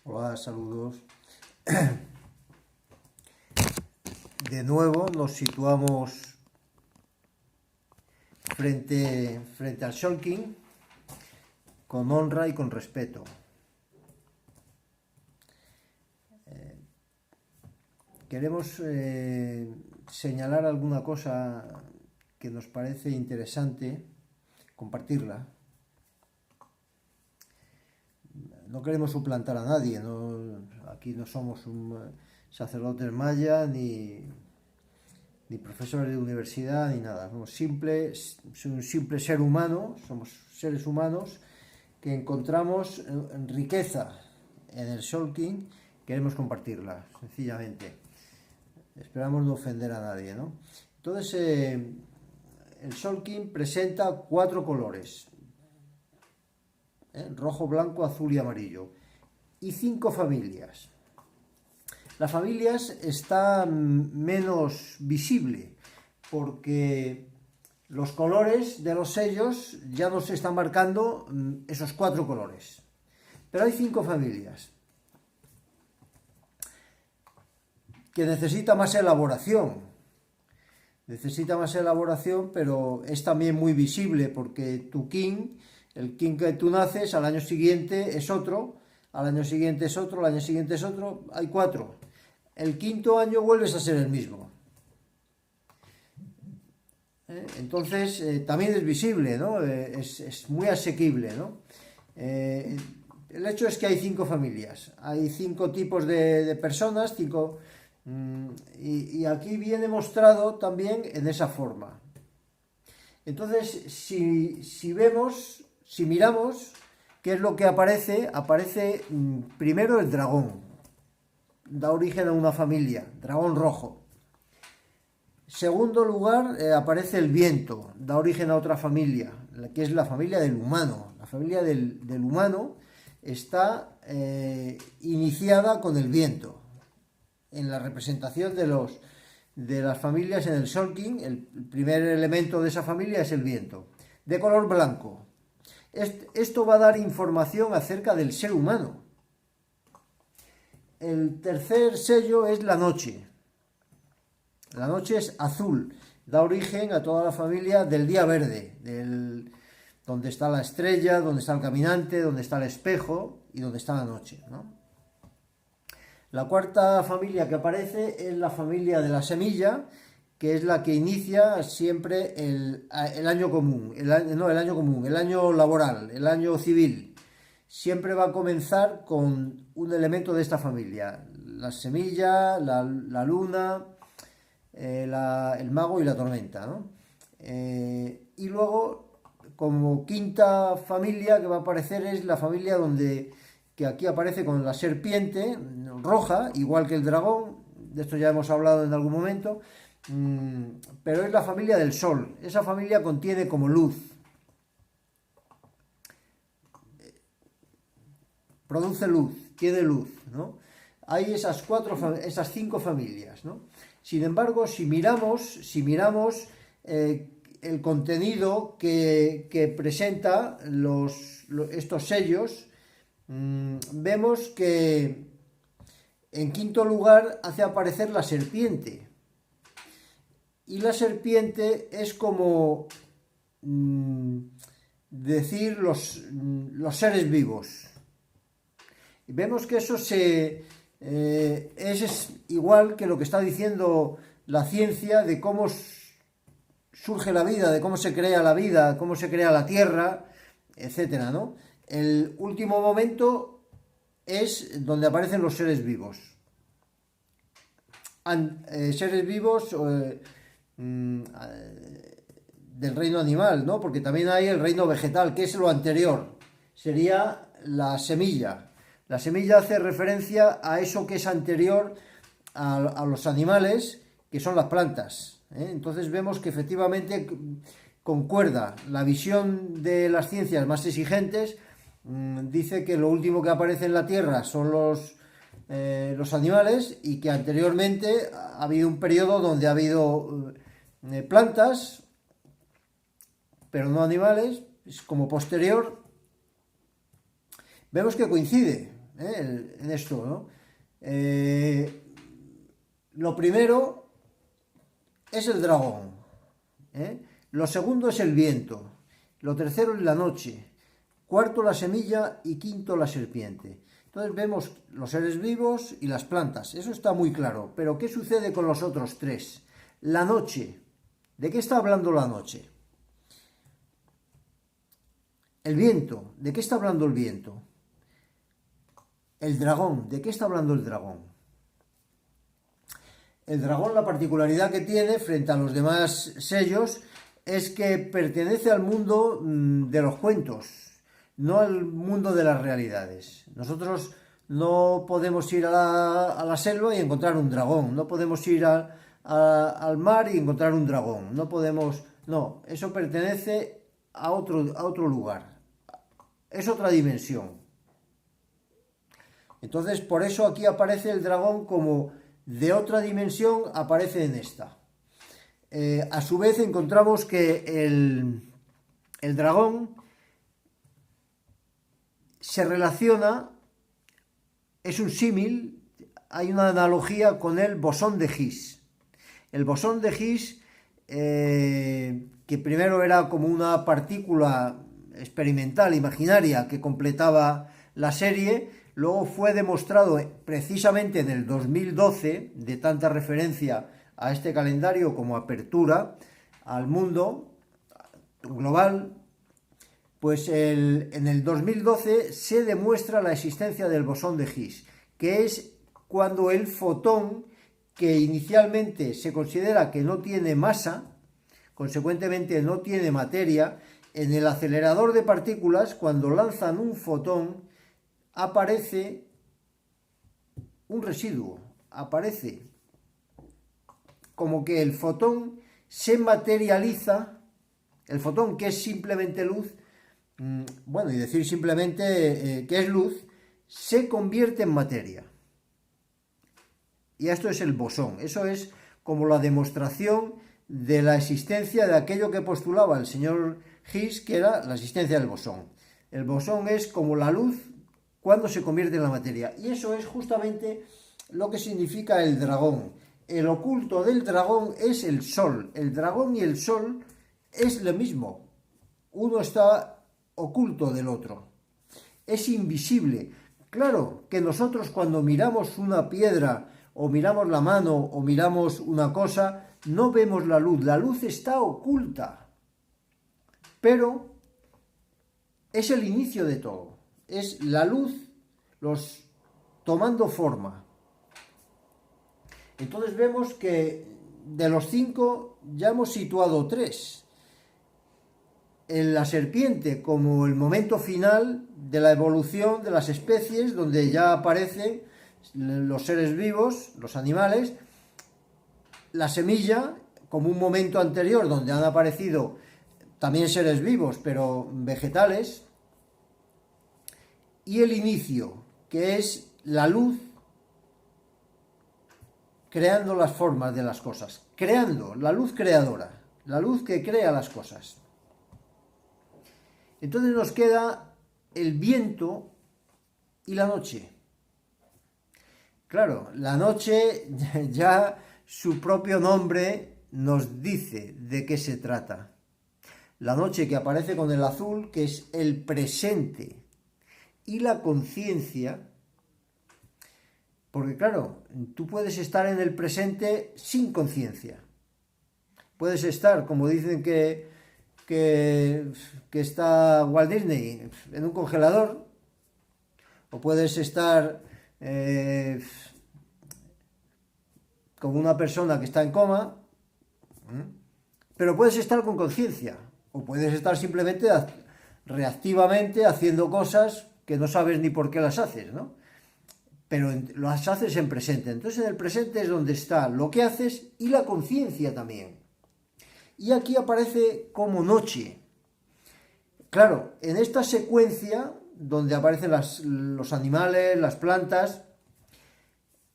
Hola, saludos. De nuevo nos situamos frente al shulking con honra y con respeto. Queremos señalar alguna cosa que nos parece interesante, compartirla. No queremos suplantar a nadie, aquí no somos un sacerdote maya ni profesores de universidad ni nada. Somos un simple ser humano, somos seres humanos que encontramos riqueza en el shulking, queremos compartirla, sencillamente. Esperamos no ofender a nadie, ¿no? Entonces, el shulking presenta 4 colores. Rojo, blanco, azul y amarillo, y 5 familias. Las familias están menos visible porque los colores de los sellos ya nos están marcando esos 4 colores, pero hay 5 familias que necesita más elaboración, pero es también muy visible porque tu king, el king que tú naces, al año siguiente es otro, al año siguiente es otro, al año siguiente es otro, hay 4. El quinto año vuelves a ser el mismo. Entonces, también es visible, ¿no? Es muy asequible, ¿no? El hecho es que hay 5 familias, hay 5 tipos de personas, 5... y aquí viene mostrado también en esa forma. Entonces, si miramos qué es lo que aparece primero el dragón, da origen a una familia, dragón rojo. Segundo lugar, aparece el viento, da origen a otra familia, que es la familia del humano. La familia del humano está iniciada con el viento. En la representación de las familias en el shulking, el primer elemento de esa familia es el viento, de color blanco. Esto va a dar información acerca del ser humano. El tercer sello es la noche. La noche es azul, da origen a toda la familia del día verde, donde está la estrella, donde está el caminante, donde está el espejo y donde está la noche, ¿no? La cuarta familia que aparece es la familia de la semilla, que es la que inicia siempre el año común, el año laboral, el año civil. Siempre va a comenzar con un elemento de esta familia, la semilla, la luna, el mago y la tormenta, ¿no? Y luego, como quinta familia que va a aparecer es la familia que aquí aparece con la serpiente roja, igual que el dragón, de esto ya hemos hablado en algún momento, pero es la familia del sol. Esa familia contiene como luz, produce luz, tiene luz, ¿no? Hay esas 5 familias, ¿no? Sin embargo, si miramos el contenido que presenta estos sellos, vemos que en quinto lugar hace aparecer la serpiente. Y la serpiente es como decir los seres vivos. Y vemos que eso es igual que lo que está diciendo la ciencia de cómo surge la vida, de cómo se crea la vida, cómo se crea la tierra, etcétera, ¿no? El último momento es donde aparecen los seres vivos. Seres vivos del reino animal, ¿no? Porque también hay el reino vegetal, que es lo anterior. Sería la semilla. La semilla hace referencia a eso que es anterior a los animales, que son las plantas. Entonces vemos que efectivamente concuerda la visión de las ciencias más exigentes. Dice que lo último que aparece en la Tierra son los animales y que anteriormente ha habido un periodo donde ha habido plantas, pero no animales. Es como posterior. Vemos que coincide. en esto, ¿no? Lo primero es el dragón, ¿eh? Lo segundo es el viento, lo tercero es la noche, cuarto la semilla y quinto la serpiente. Entonces vemos los seres vivos y las plantas, eso está muy claro, pero ¿qué sucede con los otros tres? La noche, ¿de qué está hablando la noche? El viento, ¿de qué está hablando el viento? El dragón, ¿de qué está hablando el dragón? El dragón, la particularidad que tiene frente a los demás sellos es que pertenece al mundo de los cuentos, no al mundo de las realidades. Nosotros no podemos ir a la selva y encontrar un dragón, no podemos ir al mar y encontrar un dragón, no podemos, no, eso pertenece a otro lugar, es otra dimensión. Entonces, por eso aquí aparece el dragón como de otra dimensión, aparece en esta. A su vez encontramos que el dragón se relaciona, es un símil, hay una analogía con el bosón de Higgs. El bosón de Higgs, que primero era como una partícula experimental, imaginaria, que completaba la serie, luego fue demostrado precisamente en el 2012, de tanta referencia a este calendario como apertura al mundo global, pues en el 2012 se demuestra la existencia del bosón de Higgs, que es cuando el fotón, que inicialmente se considera que no tiene masa, consecuentemente no tiene materia, en el acelerador de partículas, cuando lanzan un fotón, aparece un residuo, aparece como que el fotón se materializa, el fotón que es simplemente luz, bueno, y decir simplemente que es luz, se convierte en materia. Y esto es el bosón, eso es como la demostración de la existencia de aquello que postulaba el señor Higgs, que era la existencia del bosón. El bosón es como la luz cuando se convierte en la materia. Y eso es justamente lo que significa el dragón. El oculto del dragón es el sol. El dragón y el sol es lo mismo. Uno está oculto del otro. Es invisible. Claro que nosotros cuando miramos una piedra o miramos la mano o miramos una cosa, no vemos la luz. La luz está oculta. Pero es el inicio de todo. Es la luz tomando forma. Entonces vemos que de los 5 ya hemos situado 3. En la serpiente como el momento final de la evolución de las especies, donde ya aparecen los seres vivos, los animales. La semilla como un momento anterior donde han aparecido también seres vivos, pero vegetales. Y el inicio, que es la luz creando las formas de las cosas, creando, la luz creadora, la luz que crea las cosas. Entonces nos queda el viento y la noche. Claro, la noche, ya su propio nombre nos dice de qué se trata. La noche, que aparece con el azul, que es el presente, y la conciencia, porque claro, tú puedes estar en el presente sin conciencia. Puedes estar, como dicen que está Walt Disney, en un congelador, o puedes estar como una persona que está en coma, pero puedes estar con conciencia, o puedes estar simplemente reactivamente haciendo cosas que no sabes ni por qué las haces, ¿no? Pero las haces en presente. Entonces en el presente es donde está lo que haces y la conciencia también. Y aquí aparece como noche. Claro, en esta secuencia donde aparecen los animales, las plantas,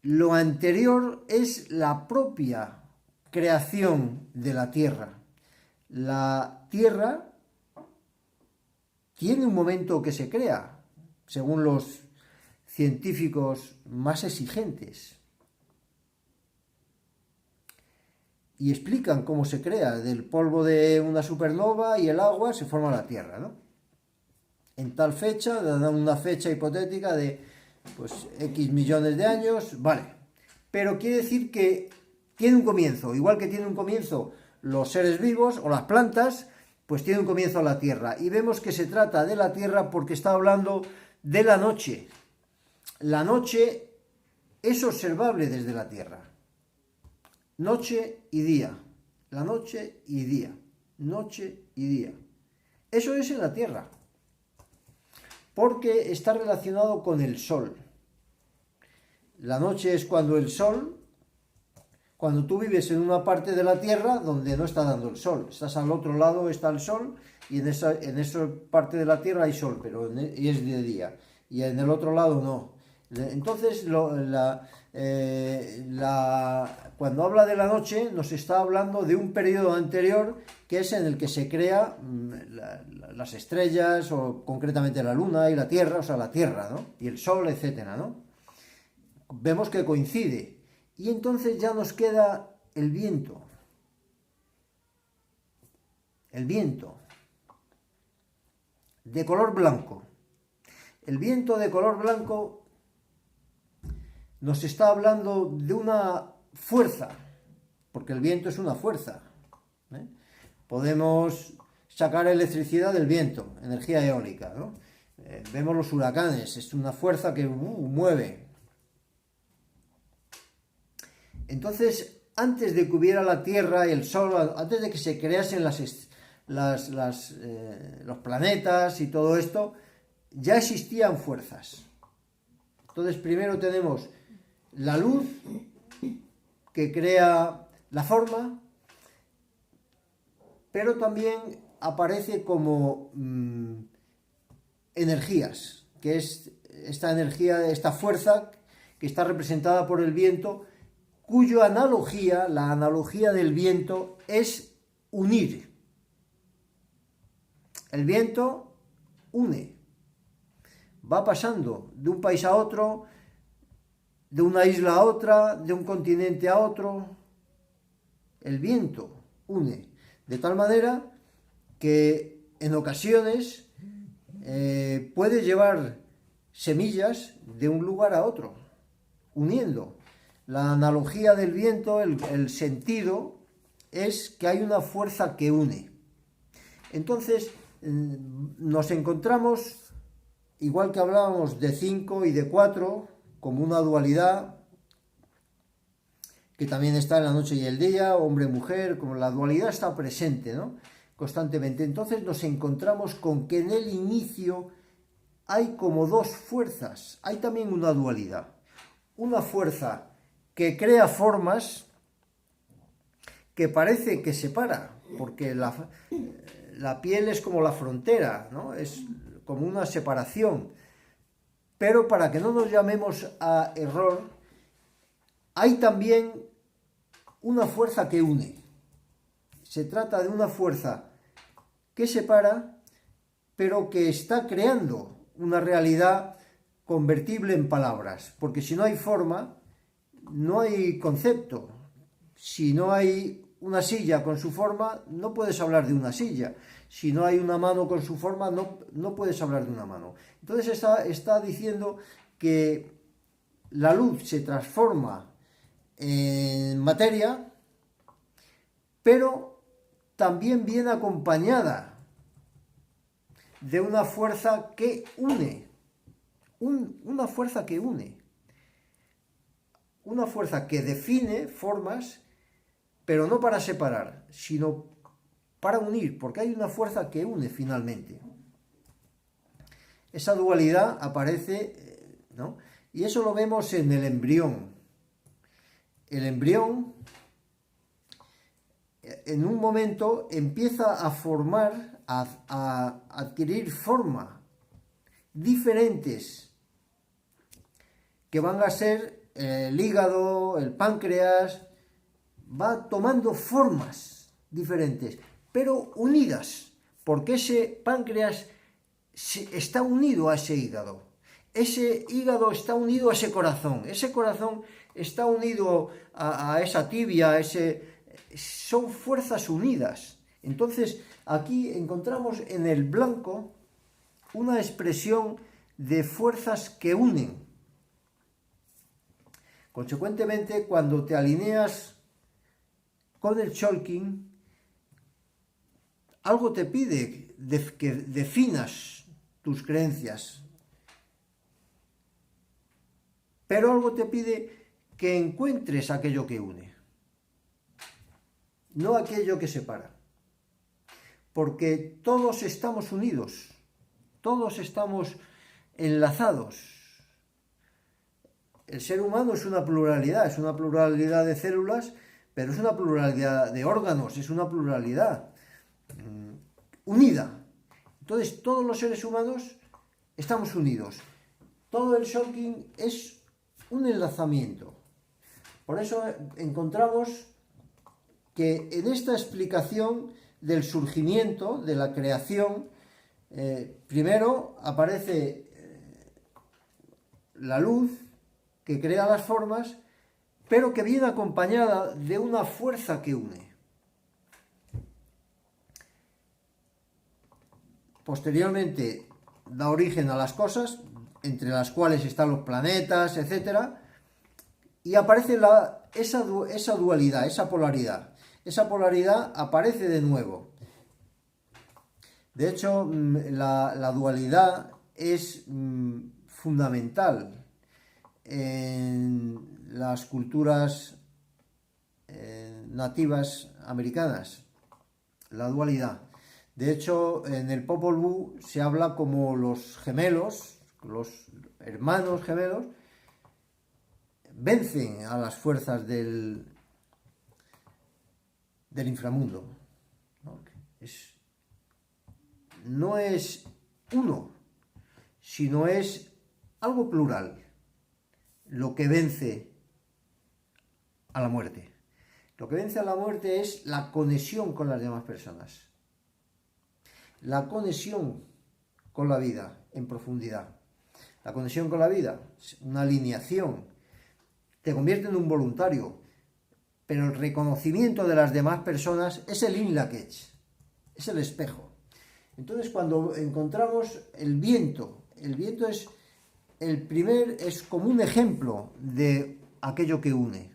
lo anterior es la propia creación de la Tierra. La Tierra tiene un momento que se crea, según los científicos más exigentes. Y explican cómo se crea. Del polvo de una supernova y el agua se forma la Tierra, ¿no? En tal fecha, dan una fecha hipotética de pues X millones de años, vale. Pero quiere decir que tiene un comienzo, igual que tiene un comienzo los seres vivos o las plantas, pues tiene un comienzo la Tierra. Y vemos que se trata de la Tierra porque está hablando de la noche. La noche es observable desde la Tierra. Noche y día. La noche y día. Noche y día. Eso es en la Tierra. Porque está relacionado con el sol. La noche es cuando el sol, cuando tú vives en una parte de la Tierra donde no está dando el sol. Estás al otro lado, está el sol, y en esa parte de la Tierra hay sol, pero y es de día. Y en el otro lado no. Entonces, cuando habla de la noche, nos está hablando de un periodo anterior, que es en el que se crea las estrellas, o concretamente la luna y la Tierra, o sea, la Tierra, ¿no? Y el sol, etcétera, ¿no? Vemos que coincide. Y entonces ya nos queda el viento. El viento. De color blanco. El viento de color blanco nos está hablando de una fuerza, porque el viento es una fuerza. Podemos sacar electricidad del viento, energía eólica, ¿no? Vemos los huracanes, es una fuerza que mueve. Entonces, antes de que hubiera la Tierra y el Sol, antes de que se creasen los planetas y todo esto, ya existían fuerzas. Entonces, primero tenemos la luz, que crea la forma, pero también aparece como energías, que es esta energía, esta fuerza que está representada por el viento, cuya analogía, la analogía del viento, es unir. El viento une, va pasando de un país a otro, de una isla a otra, de un continente a otro. El viento une, de tal manera que en ocasiones puede llevar semillas de un lugar a otro, uniendo. La analogía del viento, el sentido, es que hay una fuerza que une. Entonces, nos encontramos, igual que hablábamos de 5 y de 4, como una dualidad, que también está en la noche y el día, hombre-mujer, como la dualidad está presente, ¿no? Constantemente. Entonces nos encontramos con que en el inicio hay como dos fuerzas, hay también una dualidad. Una fuerza que crea formas que parece que separa, porque la piel es como la frontera, ¿no? Es como una separación. Pero para que no nos llamemos a error, hay también una fuerza que une. Se trata de una fuerza que separa, pero que está creando una realidad convertible en palabras. Porque si no hay forma, no hay concepto. Si no hay una silla con su forma, no puedes hablar de una silla. Si no hay una mano con su forma, no puedes hablar de una mano. Entonces está diciendo que la luz se transforma en materia, pero también viene acompañada de una fuerza que une. Una fuerza que une. Una fuerza que define formas, pero no para separar, sino para unir, porque hay una fuerza que une finalmente. Esa dualidad aparece, ¿no? Y eso lo vemos en el embrión. El embrión, en un momento, empieza a formar, a adquirir forma, diferentes, que van a ser el hígado, el páncreas, va tomando formas diferentes, pero unidas, porque ese páncreas está unido a ese hígado. ese hígado está unido a ese corazón está unido a esa tibia, son fuerzas unidas. Entonces, aquí encontramos en el blanco una expresión de fuerzas que unen. Consecuentemente, cuando te alineas con el Tzolk'in, algo te pide que definas tus creencias, pero algo te pide que encuentres aquello que une, no aquello que separa, porque todos estamos unidos, todos estamos enlazados. El ser humano es una pluralidad de células, pero es una pluralidad de órganos, es una pluralidad unida. Entonces, todos los seres humanos estamos unidos. Todo el Tzolk'in es un enlazamiento. Por eso encontramos que en esta explicación del surgimiento, de la creación, primero aparece la luz que crea las formas, pero que viene acompañada de una fuerza que une. Posteriormente da origen a las cosas, entre las cuales están los planetas, etc. Y aparece esa dualidad, esa polaridad. Esa polaridad aparece de nuevo. De hecho, la dualidad es fundamental en las culturas nativas americanas, la dualidad. De hecho, en el Popol Vuh se habla como los gemelos, los hermanos gemelos, vencen a las fuerzas del inframundo. No es uno, sino es algo plural lo que vence a la muerte. Lo que vence a la muerte es la conexión con las demás personas, la conexión con la vida en profundidad. La conexión con la vida, una alineación, te convierte en un voluntario, pero el reconocimiento de las demás personas es el Inlakech, es el espejo. Entonces, cuando encontramos el viento es como un ejemplo de aquello que une.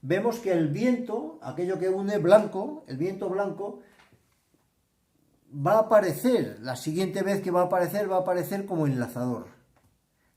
Vemos que el viento, aquello que une blanco, el viento blanco, va a aparecer, la siguiente vez que va a aparecer como enlazador.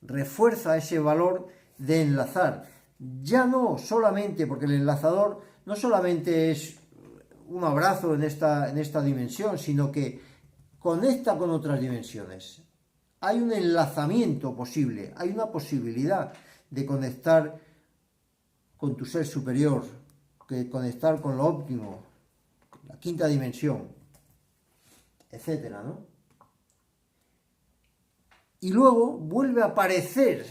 Refuerza ese valor de enlazar. Ya no solamente, porque el enlazador no solamente es un abrazo en esta dimensión, sino que conecta con otras dimensiones. Hay un enlazamiento posible, hay una posibilidad de conectar con tu ser superior, de conectar con lo óptimo, la quinta dimensión, etcétera, ¿no? Y luego vuelve a aparecer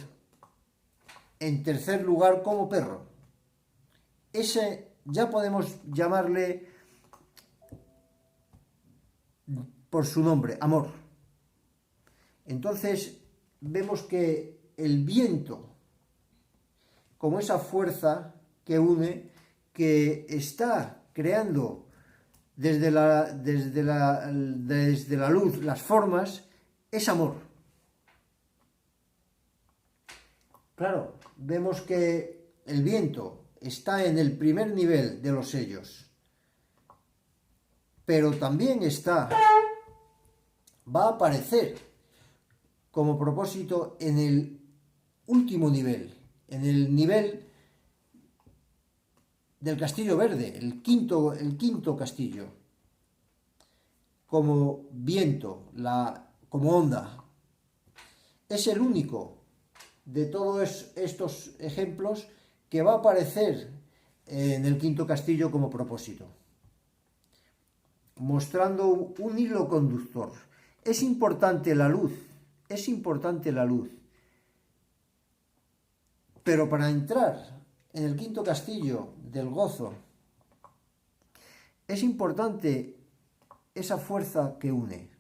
en tercer lugar como perro. Ese ya podemos llamarle por su nombre, amor. Entonces vemos que el viento, como esa fuerza que une, que está creando desde la luz las formas, es amor. Claro, vemos que el viento está en el primer nivel de los sellos, pero también va a aparecer como propósito en el último nivel, en el nivel del Castillo Verde, el quinto castillo, como viento, como onda. Es el único de todos estos ejemplos que va a aparecer en el quinto castillo como propósito, mostrando un hilo conductor. Es importante la luz, pero para entrar en el quinto castillo del gozo, es importante esa fuerza que une,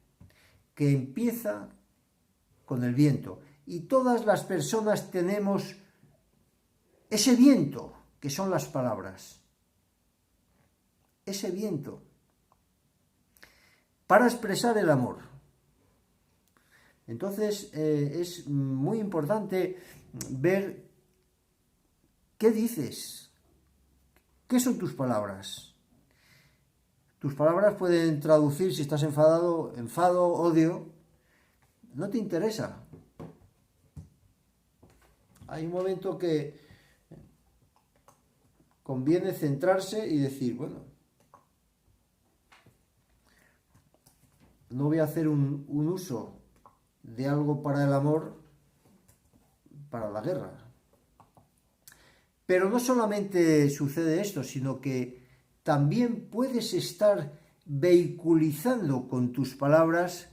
que empieza con el viento. Y todas las personas tenemos ese viento, que son las palabras. Ese viento. Para expresar el amor. Entonces es muy importante ver qué dices, qué son tus palabras. Tus palabras pueden traducir, si estás enfadado, enfado, odio. No te interesa. Hay un momento que conviene centrarse y decir, bueno, no voy a hacer un uso de algo para el amor, para la guerra. Pero no solamente sucede esto, sino que también puedes estar vehiculizando con tus palabras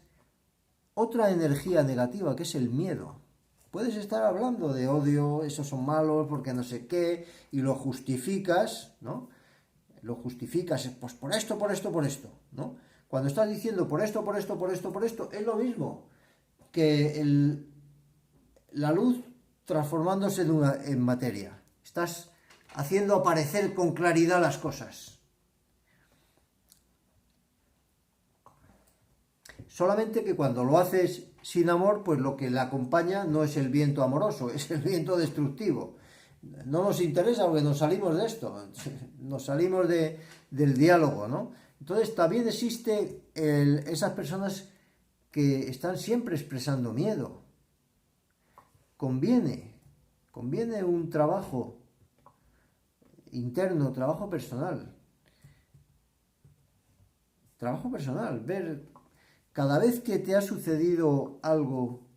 otra energía negativa, que es el miedo. Puedes estar hablando de odio, esos son malos, porque no sé qué, y lo justificas, ¿no? Lo justificas, pues por esto, ¿no? Cuando estás diciendo por esto, es lo mismo que la luz transformándose en materia. Estás haciendo aparecer con claridad las cosas. Solamente que cuando lo haces sin amor, pues lo que le acompaña no es el viento amoroso, es el viento destructivo. No nos interesa porque nos salimos de esto, nos salimos del diálogo, ¿no? Entonces también existe esas personas que están siempre expresando miedo. Conviene un trabajo interno, trabajo personal, ver cada vez que te ha sucedido algo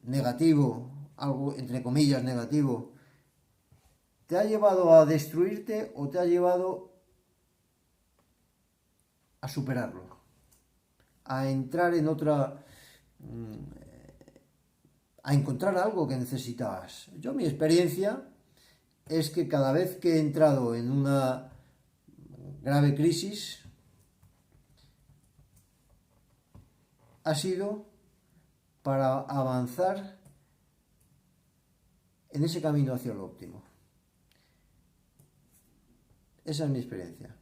negativo, algo entre comillas negativo, ¿te ha llevado a destruirte o te ha llevado a superarlo? A entrar en otra... a encontrar algo que necesitabas. Yo, mi experiencia es que cada vez que he entrado en una grave crisis, ha sido para avanzar en ese camino hacia lo óptimo. Esa es mi experiencia.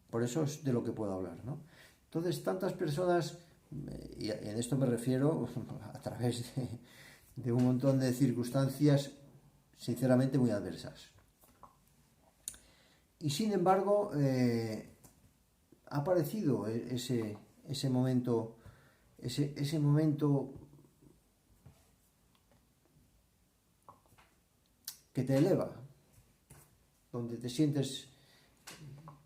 Por eso es de lo que puedo hablar, ¿no? Entonces, tantas personas, y en esto me refiero a través de un montón de circunstancias sinceramente muy adversas. Y sin embargo, ha aparecido ese momento, ese momento que te eleva, donde te sientes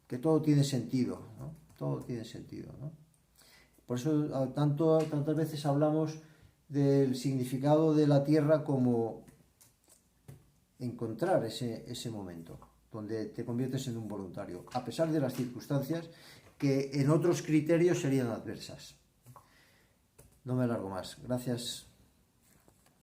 que todo tiene sentido, ¿no? Todo tiene sentido, ¿no? Por eso tantas veces hablamos del significado de la tierra como encontrar ese momento donde te conviertes en un voluntario, a pesar de las circunstancias que en otros criterios serían adversas. No me alargo más. Gracias.